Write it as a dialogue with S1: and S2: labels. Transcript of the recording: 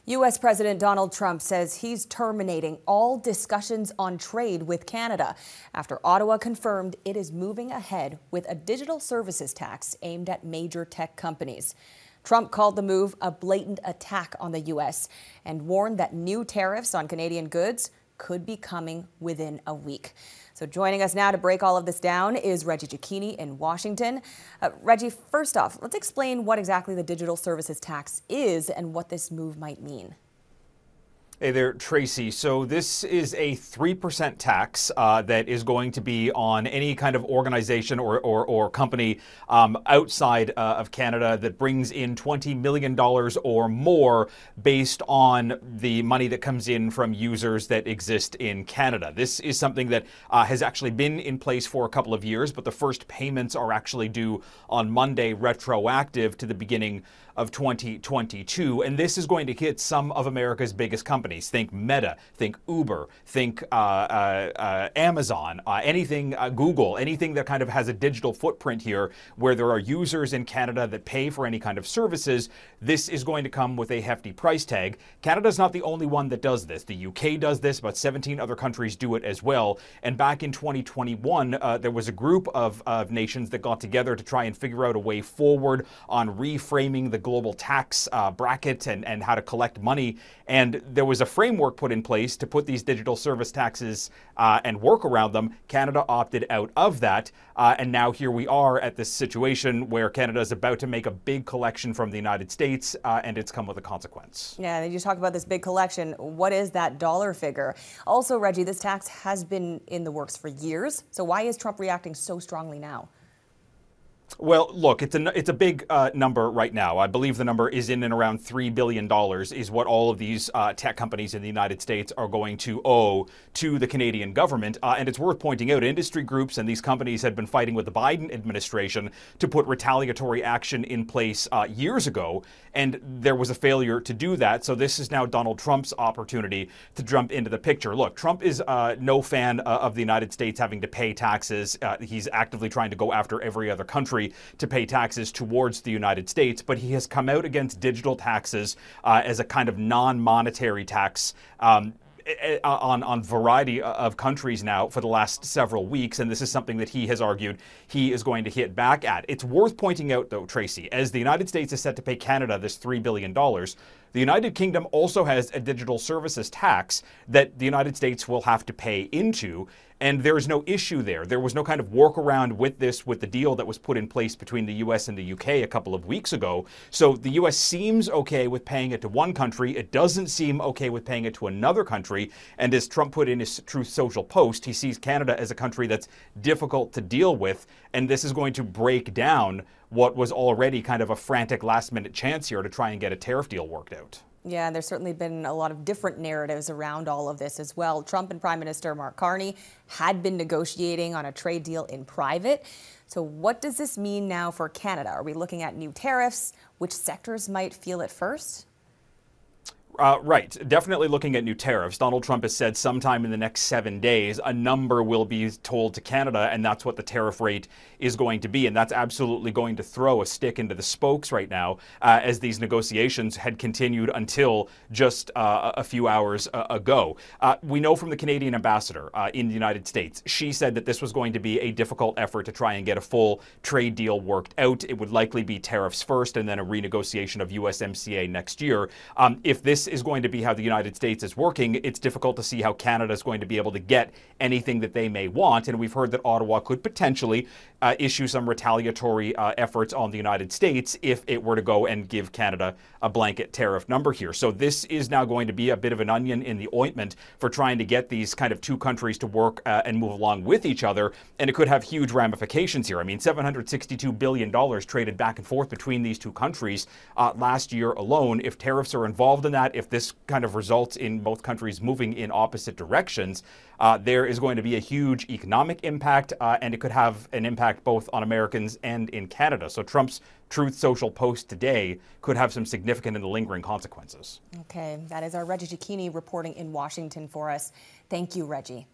S1: U.S. President Donald Trump says he's terminating all discussions on trade with Canada after Ottawa confirmed it is moving ahead with a digital services tax aimed at major tech companies. Trump called the move a blatant attack on the U.S. and warned that new tariffs on Canadian goods could be coming within a week. So joining us now to break all of this down is Reggie Cecchini in Washington. Reggie, first off, let's explain what exactly the digital services tax is and what this move might mean.
S2: Hey there, Tracy. So this is a 3% tax that is going to be on any kind of organization or company outside of Canada that brings in $20 million or more based on the money that comes in from users that exist in Canada. This is something that has actually been in place for a couple of years, but the first payments are actually due on Monday, retroactive to the beginning of 2022. And this is going to hit some of America's biggest companies. Think Meta, think Uber, think Amazon, anything, Google, anything that kind of has a digital footprint here where there are users in Canada that pay for any kind of services. This is going to come with a hefty price tag. Canada's not the only one that does this. The UK does this, about 17 other countries do it as well. And back in 2021, there was a group of nations that got together to try and figure out a way forward on reframing the global tax bracket and how to collect money. And there was a framework put in place to put these digital service taxes and work around them. Canada opted out of that. And now here we are at this situation where Canada is about to make a big collection from the United States, and it's come with a consequence.
S1: Yeah, you talk about this big collection. What is that dollar figure? Also, Reggie, this tax has been in the works for years. So why is Trump reacting so strongly now?
S2: Well, look, it's a big number right now. I believe the number is in and around $3 billion is what all of these tech companies in the United States are going to owe to the Canadian government. And it's worth pointing out, industry groups and these companies had been fighting with the Biden administration to put retaliatory action in place years ago. And there was a failure to do that. So this is now Donald Trump's opportunity to jump into the picture. Look, Trump is no fan of the United States having to pay taxes. He's actively trying to go after every other country to pay taxes towards the United States, but he has come out against digital taxes as a kind of non-monetary tax on variety of countries now for the last several weeks, and this is something that he has argued he is going to hit back at. It's worth pointing out, though, Tracy, as the United States is set to pay Canada this $3 billion, the United Kingdom also has a digital services tax that the United States will have to pay into, and there is no issue there. There was no kind of workaround with this, with the deal that was put in place between the U.S. and the U.K. a couple of weeks ago. So the U.S. seems okay with paying it to one country. It doesn't seem okay with paying it to another country. And as Trump put in his Truth Social post, he sees Canada as a country that's difficult to deal with. And this is going to break down what was already kind of a frantic last-minute chance here to try and get a tariff deal worked out.
S1: Yeah, there's certainly been a lot of different narratives around all of this as well. Trump and Prime Minister Mark Carney had been negotiating on a trade deal in private. So what does this mean now for Canada? Are we looking at new tariffs? Which sectors might feel it first?
S2: Right. Definitely looking at new tariffs. Donald Trump has said sometime in the next 7 days, a number will be told to Canada, and that's what the tariff rate is going to be. And that's absolutely going to throw a stick into the spokes right now as these negotiations had continued until just a few hours ago. We know from the Canadian ambassador in the United States, she said that this was going to be a difficult effort to try and get a full trade deal worked out. It would likely be tariffs first and then a renegotiation of USMCA next year. If this is going to be how the United States is working, it's difficult to see how Canada is going to be able to get anything that they may want. And we've heard that Ottawa could potentially issue some retaliatory efforts on the United States if it were to go and give Canada a blanket tariff number here. So this is now going to be a bit of an onion in the ointment for trying to get these kind of two countries to work and move along with each other. And it could have huge ramifications here. I mean, $762 billion traded back and forth between these two countries last year alone. If tariffs are involved in that, if this kind of results in both countries moving in opposite directions, there is going to be a huge economic impact, and it could have an impact both on Americans and in Canada. So Trump's Truth Social post today could have some significant and lingering consequences.
S1: Okay, that is our Reggie Cecchini reporting in Washington for us. Thank you, Reggie.